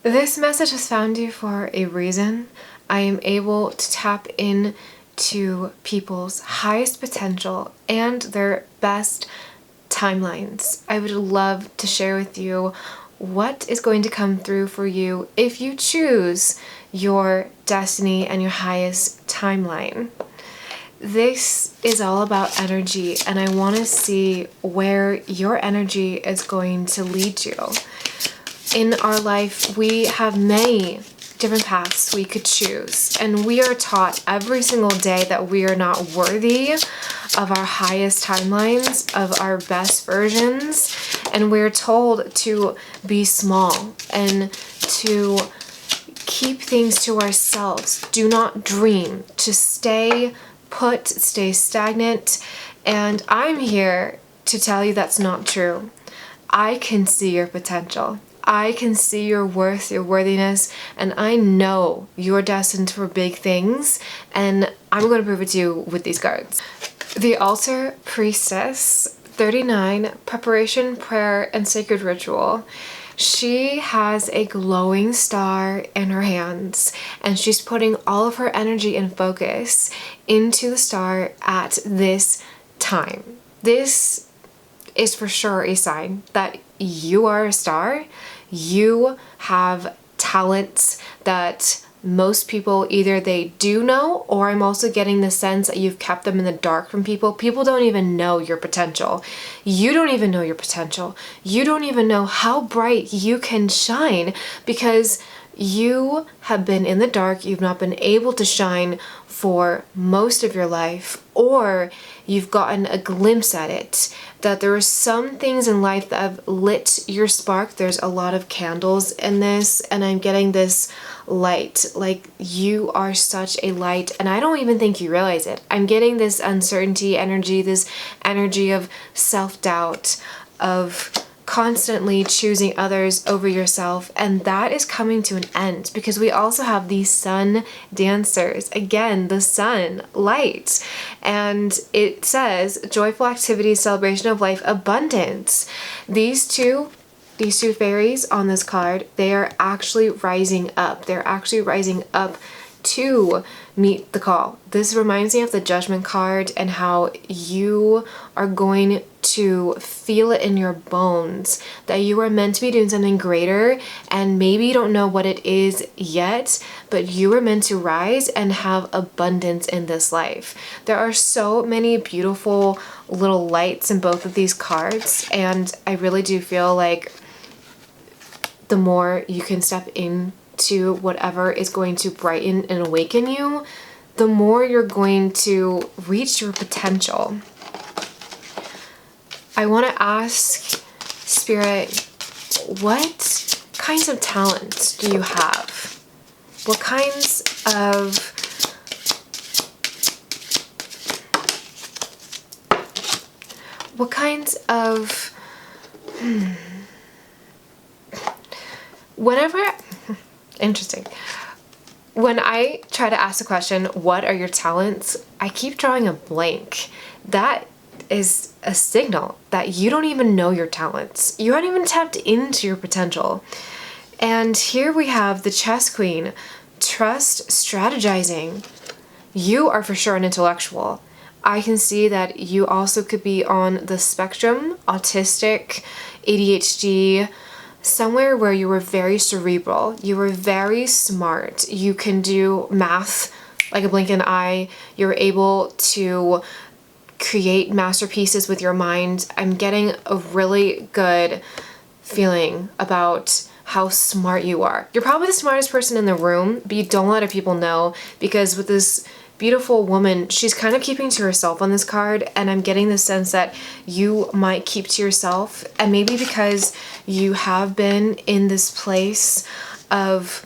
This message has found you for a reason. I am able to tap in to people's highest potential and their best timelines. I would love to share with you what is going to come through for you if you choose your destiny and your highest timeline. This is all about energy, and I want to see where your energy is going to lead you. In our life, we have many different paths we could choose, and we are taught every single day that we are not worthy of our highest timelines, of our best versions, and we're told to be small and to keep things to ourselves. Do not dream, to stay put, stay stagnant, and I'm here to tell you that's not true. I can see your potential. I can see your worth, your worthiness, and I know you're destined for big things, and I'm going to prove it to you with these cards. The Altar Priestess, 39, Preparation, Prayer, and Sacred Ritual. She has a glowing star in her hands, and she's putting all of her energy and focus into the star at this time. This is for sure a sign that you are a star. You have talents that most people either they do know, or I'm also getting the sense that you've kept them in the dark from people. People don't even know your potential. You don't even know your potential. You don't even know how bright you can shine because you have been in the dark. You've not been able to shine for most of your life, or you've gotten a glimpse at it, that there are some things in life that have lit your spark. There's a lot of candles in this, and I'm getting this light, like you are such a light, and I don't even think you realize it. I'm getting this uncertainty energy, this energy of self-doubt, of constantly choosing others over yourself, and that is coming to an end because we also have these sun dancers. Again, the sun, light, and it says joyful activities, celebration of life, abundance. These two fairies on this card, they are actually rising up. They're actually rising up to meet the call. This reminds me of the Judgment card and how you are going to feel it in your bones that you are meant to be doing something greater, and maybe you don't know what it is yet, but you are meant to rise and have abundance in this life. There are so many beautiful little lights in both of these cards, and I really do feel like the more you can step into whatever is going to brighten and awaken you, the more you're going to reach your potential. I want to ask Spirit, what kinds of talents do you have? What kinds of interesting. When I try to ask the question, what are your talents? I keep drawing a blank. That is a signal that you don't even know your talents. You haven't even tapped into your potential. And here we have the Chess Queen, trust, strategizing. You are for sure an intellectual. I can see that you also could be on the spectrum, autistic, ADHD, somewhere where you were very cerebral. You were very smart. You can do math like a blink of an eye. You're able to create masterpieces with your mind. I'm getting a really good feeling about how smart you are. You're probably the smartest person in the room, but you don't let other people know, because with this beautiful woman, she's kind of keeping to herself on this card, and I'm getting the sense that you might keep to yourself, and maybe because you have been in this place of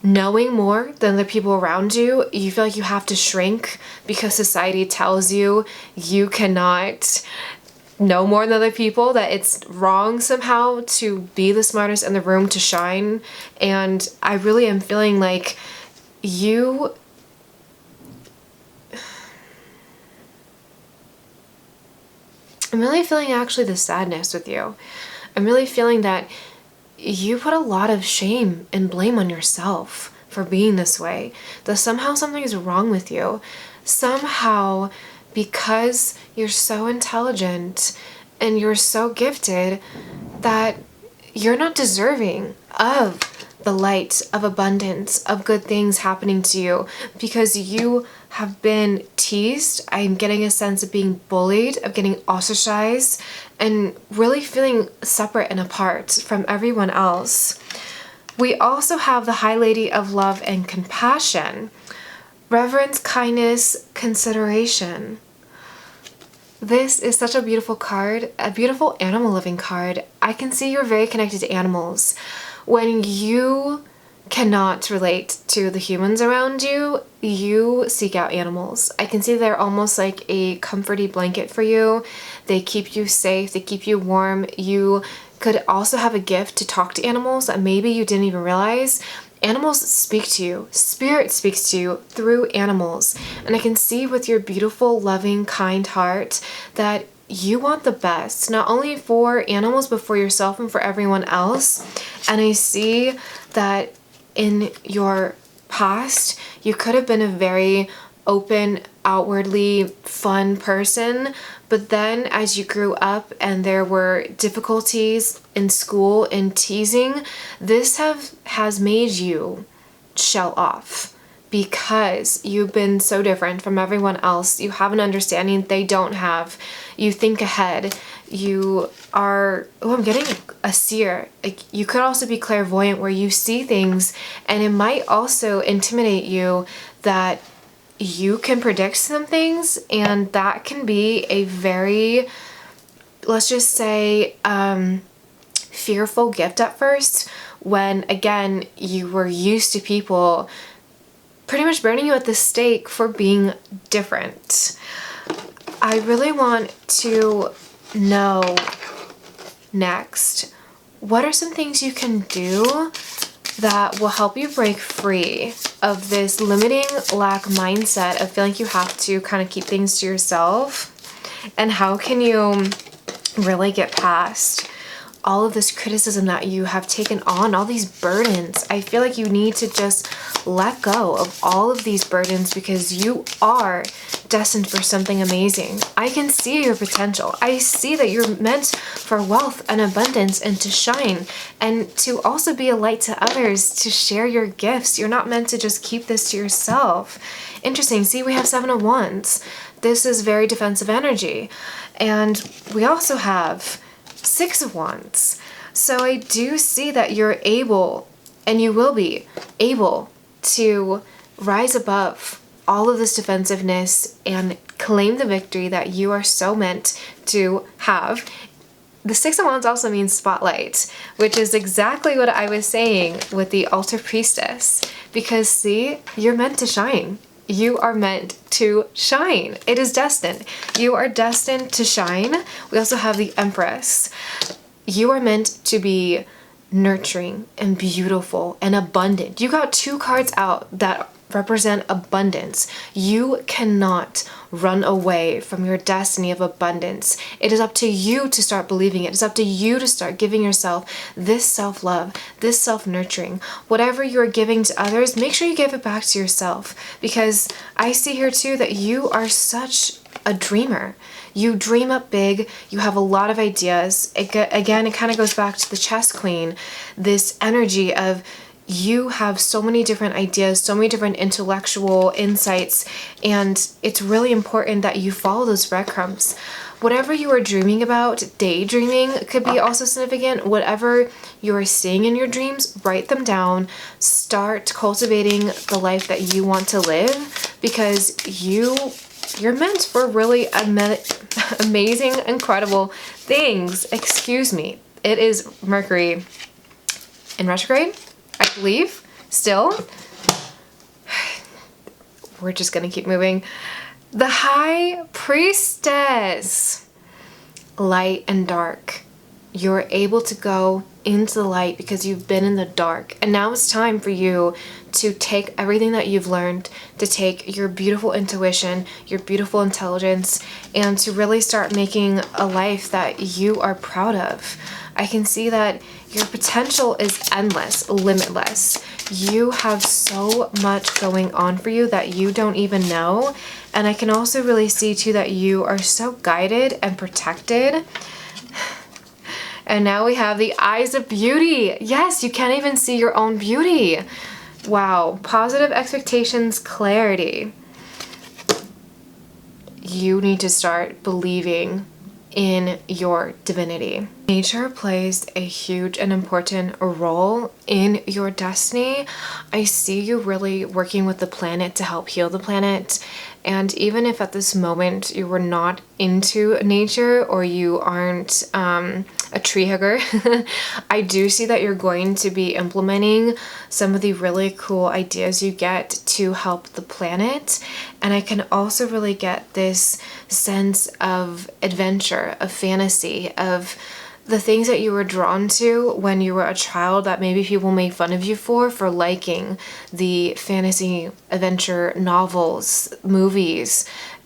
knowing more than the people around you, you feel like you have to shrink because society tells you you cannot know more than other people, that it's wrong somehow to be the smartest in the room, to shine. And I really am feeling like I'm really feeling actually the sadness with you. I'm really feeling that you put a lot of shame and blame on yourself for being this way, that somehow something is wrong with you. Somehow, because you're so intelligent and you're so gifted, that you're not deserving of the light, of abundance, of good things happening to you, because you have been teased. I'm getting a sense of being bullied, of getting ostracized, and really feeling separate and apart from everyone else. We also have the High Lady of Love and Compassion. Reverence, kindness, consideration. This is such a beautiful card, a beautiful animal living card. I can see you're very connected to animals. When you cannot relate to the humans around you, you seek out animals. I can see they're almost like a comforting blanket for you. They keep you safe, they keep you warm. You could also have a gift to talk to animals that maybe you didn't even realize. Animals speak to you. Spirit speaks to you through animals. And I can see with your beautiful, loving, kind heart that you want the best, not only for animals, but for yourself and for everyone else. And I see that in your past, you could have been a very open, outwardly fun person, but then as you grew up and there were difficulties in school and teasing, this has made you shell off. Because you've been so different from everyone else. You have an understanding they don't have. You think ahead. You are, I'm getting a seer. Like, you could also be clairvoyant, where you see things, and it might also intimidate you that you can predict some things, and that can be a very, let's just say, fearful gift at first, when again you were used to people pretty much burning you at the stake for being different. I really want to know next, what are some things you can do that will help you break free of this limiting lack mindset of feeling like you have to kind of keep things to yourself? And how can you really get past all of this criticism that you have taken on, all these burdens? I feel like you need to just let go of all of these burdens, because you are destined for something amazing. I can see your potential. I see that you're meant for wealth and abundance and to shine, and to also be a light to others, to share your gifts. You're not meant to just keep this to yourself. Interesting. See, we have 7 of Wands. This is very defensive energy. And we also have 6 of Wands. So I do see that you're able, and you will be able, to rise above all of this defensiveness and claim the victory that you are so meant to have. The 6 of Wands also means spotlight, which is exactly what I was saying with the Altar Priestess. Because see, you're meant to shine. You are meant to shine. It is destined. You are destined to shine. We also have the Empress. You are meant to be nurturing and beautiful and abundant. You got 2 cards out that represent abundance. You cannot run away from your destiny of abundance. It is up to you to start believing it. It's up to you to start giving yourself this self-love, this self-nurturing. Whatever you're giving to others, make sure you give it back to yourself, because I see here too that you are such a dreamer. You dream up big. You have a lot of ideas. Again, it kind of goes back to the Chess Queen, this energy of you have so many different ideas, so many different intellectual insights, and it's really important that you follow those breadcrumbs. Whatever you are dreaming about, daydreaming could be also significant. Whatever you are seeing in your dreams, write them down. Start cultivating the life that you want to live, because you're meant for really amazing, incredible things. Excuse me. It is Mercury in retrograde, I believe, still. We're just gonna keep moving. The High Priestess. Light and dark. You're able to go into the light because you've been in the dark. And now it's time for you to take everything that you've learned, to take your beautiful intuition, your beautiful intelligence, and to really start making a life that you are proud of. I can see that your potential is endless, limitless. You have so much going on for you that you don't even know. And I can also really see too that you are so guided and protected. And now we have the eyes of beauty. Yes, you can't even see your own beauty. Wow, positive expectations, clarity. You need to start believing in your divinity. Nature plays a huge and important role in your destiny. I see you really working with the planet to help heal the planet. And even if at this moment you were not into nature or you aren't a tree hugger, I do see that you're going to be implementing some of the really cool ideas you get to help the planet. And I can also really get this sense of adventure, of fantasy, of the things that you were drawn to when you were a child that maybe people made fun of you for liking the fantasy adventure novels, movies,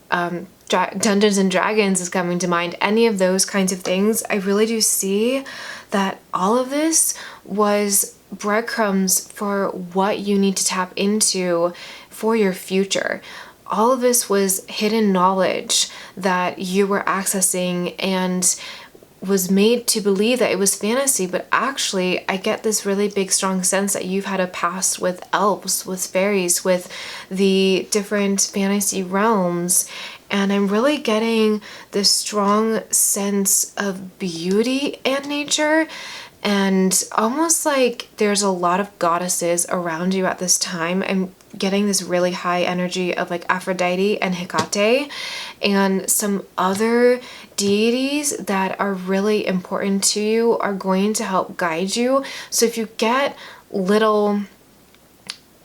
Dungeons and Dragons is coming to mind, any of those kinds of things. I really do see that all of this was breadcrumbs for what you need to tap into for your future. All of this was hidden knowledge that you were accessing and was made to believe that it was fantasy, but actually I get this really big strong sense that you've had a past with elves, with fairies, with the different fantasy realms, and I'm really getting this strong sense of beauty and nature, and almost like there's a lot of goddesses around you at this time. I'm getting this really high energy of like Aphrodite and Hecate and some other deities that are really important to you are going to help guide you. So if you get little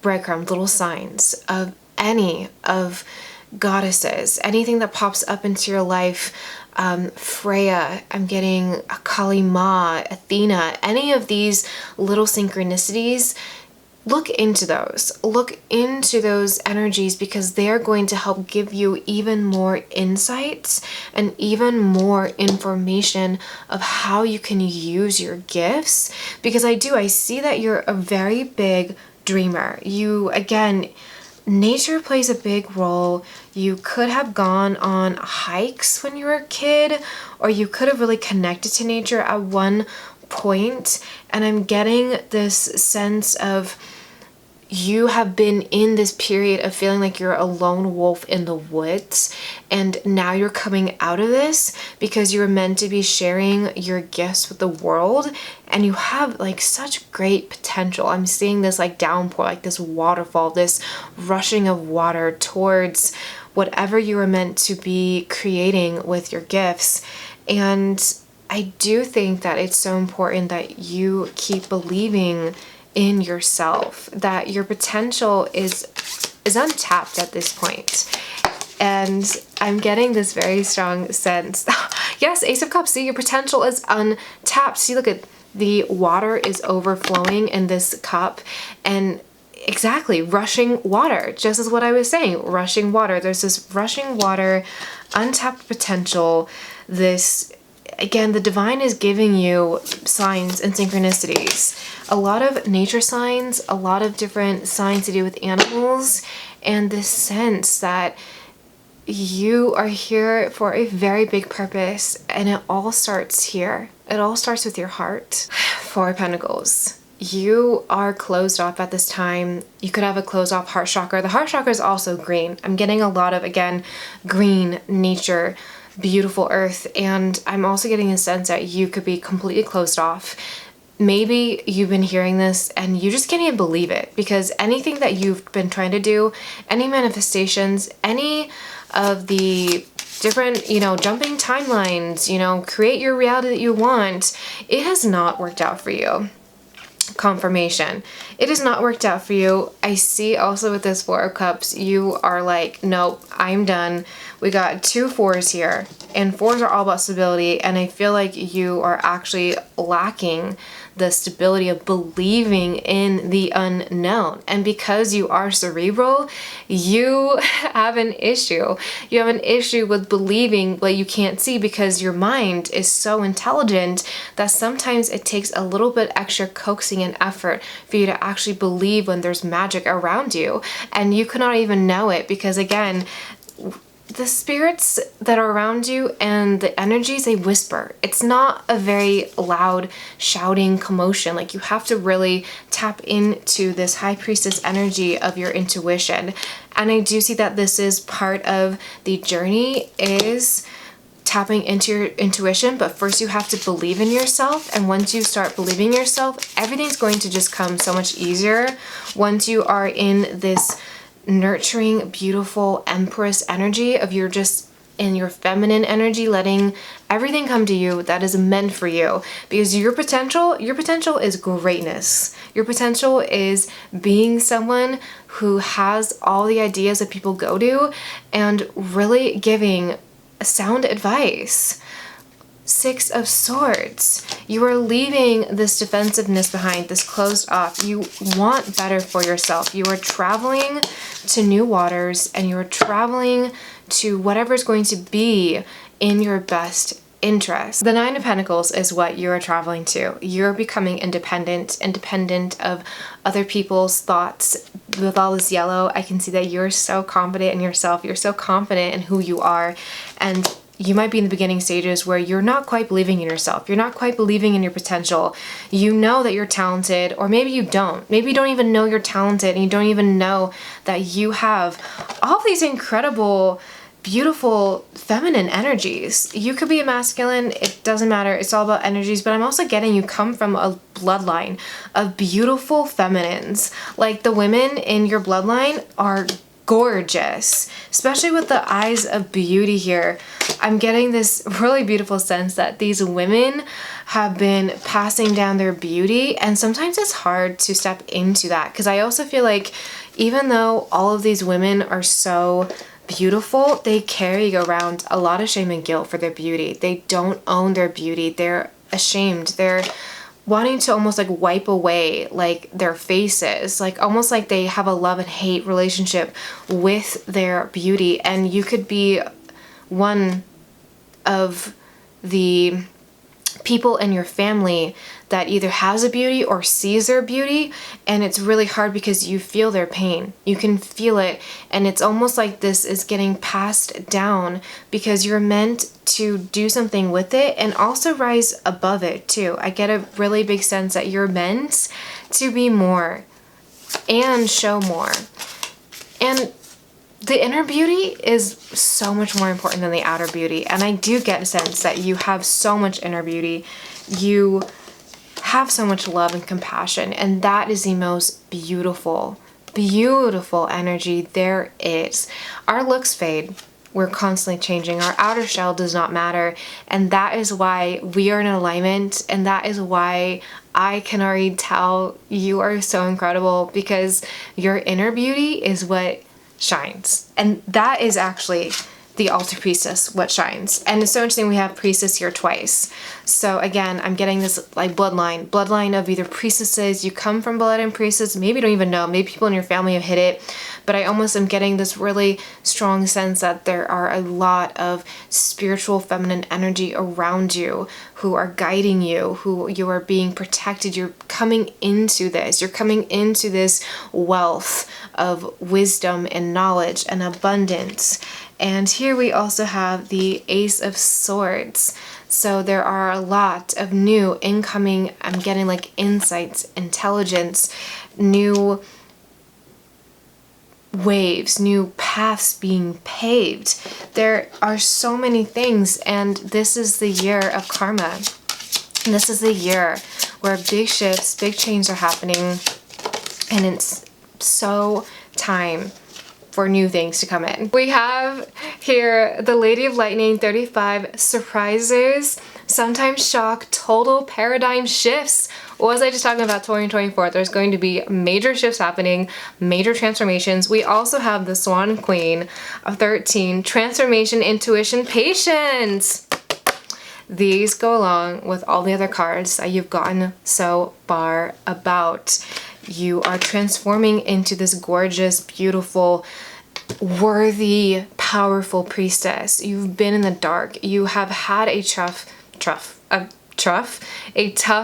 breadcrumbs, little signs of any of goddesses, anything that pops up into your life, Freya, I'm getting Kali Ma, Athena, any of these little synchronicities, look into those. Look into those energies because they're going to help give you even more insights and even more information of how you can use your gifts. Because I see that you're a very big dreamer. You, again, nature plays a big role. You could have gone on hikes when you were a kid, or you could have really connected to nature at one point. And I'm getting this sense of you have been in this period of feeling like you're a lone wolf in the woods, and now you're coming out of this because you're meant to be sharing your gifts with the world, and you have like such great potential. I'm seeing this like downpour, like this waterfall, this rushing of water towards whatever you were meant to be creating with your gifts. And I do think that it's so important that you keep believing in yourself, that your potential is untapped at this point. And I'm getting this very strong sense. Yes, Ace of Cups, see, your potential is untapped. See, look at the water is overflowing in this cup, and exactly, rushing water, just as what I was saying, rushing water. There's this rushing water, untapped potential, this, again, the divine is giving you signs and synchronicities. A lot of nature signs, a lot of different signs to do with animals, and this sense that you are here for a very big purpose, and it all starts here. It all starts with your heart. Four of Pentacles. You are closed off at this time. You could have a closed off heart chakra. The heart chakra is also green. I'm getting a lot of, again, green nature, beautiful earth, and I'm also getting a sense that you could be completely closed off. Maybe you've been hearing this and you just can't even believe it, because anything that you've been trying to do, any manifestations, any of the different, jumping timelines, create your reality that you want, it has not worked out for you. Confirmation. It has not worked out for you. I see also with this Four of Cups, you are like, nope, I'm done. We got 2 4s here, and 4s are all about stability, and I feel like you are actually lacking the stability of believing in the unknown. And because you are cerebral, you have an issue. You have an issue with believing what you can't see because your mind is so intelligent that sometimes it takes a little bit extra coaxing and effort for you to actually believe when there's magic around you. And you cannot even know it because, again, the spirits that are around you and the energies, they whisper. It's not a very loud shouting commotion. Like, you have to really tap into this high priestess energy of your intuition. And I do see that this is part of the journey, is tapping into your intuition, but first you have to believe in yourself. And once you start believing in yourself, everything's going to just come so much easier. Once you are in this nurturing, beautiful empress energy of you're just in your feminine energy, letting everything come to you that is meant for you, because your potential is greatness. Your potential is being someone who has all the ideas that people go to and really giving sound advice. Six of Swords. You are leaving this defensiveness behind, this closed off. You want better for yourself. You are traveling to new waters and you are traveling to whatever is going to be in your best interest. The Nine of Pentacles is what you are traveling to. You're becoming independent of other people's thoughts. With all this yellow, I can see that you're so confident in yourself. You're so confident in who you are. And you might be in the beginning stages where you're not quite believing in yourself. You're not quite believing in your potential. You know that you're talented, or maybe you don't. Maybe you don't even know you're talented and you don't even know that you have all these incredible, beautiful feminine energies. You could be a masculine, it doesn't matter. It's all about energies, but I'm also getting you come from a bloodline of beautiful feminines. Like, the women in your bloodline are gorgeous, especially with the eyes of beauty here. I'm getting this really beautiful sense that these women have been passing down their beauty, and sometimes it's hard to step into that, because I also feel like even though all of these women are so beautiful, they carry around a lot of shame and guilt for their beauty. They don't own their beauty. They're ashamed. They're wanting to almost like wipe away like their faces, like almost like they have a love and hate relationship with their beauty. And you could be one of the people in your family that either has a beauty or sees their beauty, and it's really hard because you feel their pain. You can feel it, and it's almost like this is getting passed down because you're meant to do something with it and also rise above it too. I get a really big sense that you're meant to be more and show more. And the inner beauty is so much more important than the outer beauty. And I do get a sense that you have so much inner beauty. You have so much love and compassion. And that is the most beautiful, beautiful energy there is. Our looks fade. We're constantly changing. Our outer shell does not matter. And that is why we are in alignment. And that is why I can already tell you are so incredible, because your inner beauty is what shines. And that is actually the altar priestess, what shines. And it's so interesting we have priestess here twice. So again, I'm getting this like bloodline of either priestesses. You come from blood and priestess. Maybe you don't even know. Maybe people in your family have hit it. But I almost am getting this really strong sense that there are a lot of spiritual feminine energy around you who are guiding you, who you are being protected. You're coming into this. You're coming into this wealth of wisdom and knowledge and abundance. And here we also have the Ace of Swords. So there are a lot of new incoming, I'm getting like insights, intelligence, new waves, new paths being paved. There are so many things, and this is the year of karma. This is the year where big shifts, big changes are happening, and it's so time for new things to come in. We have here the Lady of Lightning, 35 surprises, sometimes shock, total paradigm shifts. What was I just talking about 2024? There's going to be major shifts happening, major transformations. We also have the Swan Queen of 13, transformation, intuition, patience. these go along with all the other cards that you've gotten so far about. You are transforming into this gorgeous, beautiful, worthy, powerful priestess. You've been in the dark. You have had a tough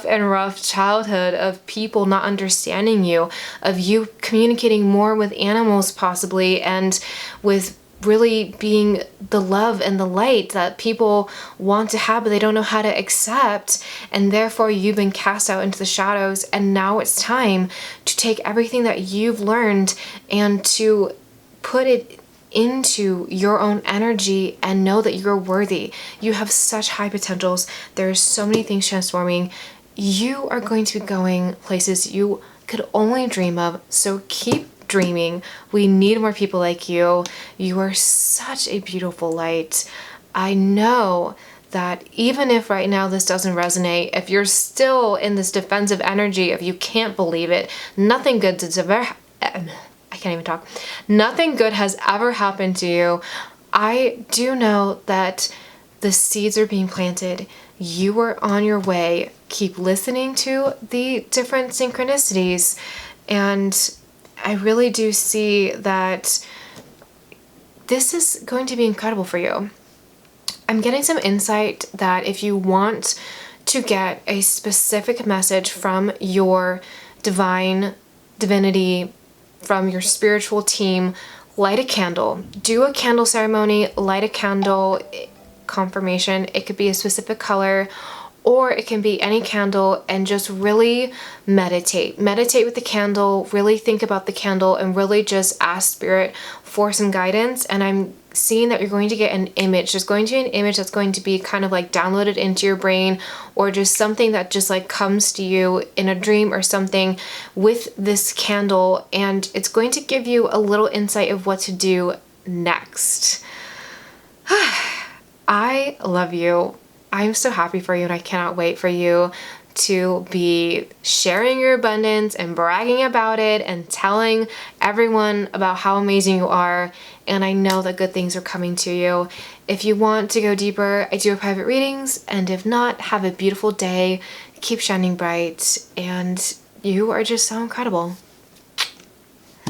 and rough childhood of people not understanding you, of you communicating more with animals possibly, and with really being the love and the light that people want to have but they don't know how to accept, and therefore you've been cast out into the shadows, and now it's time to take everything that you've learned and to put it into your own energy and know that you're worthy. You have such high potentials. There's so many things transforming. You are going to be going places you could only dream of, so keep dreaming. We need more people like you. You are such a beautiful light. I know that even if right now this doesn't resonate, if you're still in this defensive energy, if you can't believe it, nothing good nothing good has ever happened to you. I do know that the seeds are being planted. You are on your way. Keep listening to the different synchronicities, and I really do see that this is going to be incredible for you. I'm getting some insight that if you want to get a specific message from your divinity, from your spiritual team, light a candle. Do a candle ceremony, light a candle, confirmation. It could be a specific color, or it can be any candle, and just really meditate. Meditate with the candle, really think about the candle, and really just ask Spirit for some guidance. And I'm seeing that you're going to get an image. There's going to be an image that's going to be kind of like downloaded into your brain, or just something that just like comes to you in a dream or something with this candle, and it's going to give you a little insight of what to do next. I love you. I'm so happy for you, and I cannot wait for you to be sharing your abundance and bragging about it and telling everyone about how amazing you are. And I know that good things are coming to you. If you want to go deeper, I do private readings, and if not, have a beautiful day. Keep shining bright, and you are just so incredible.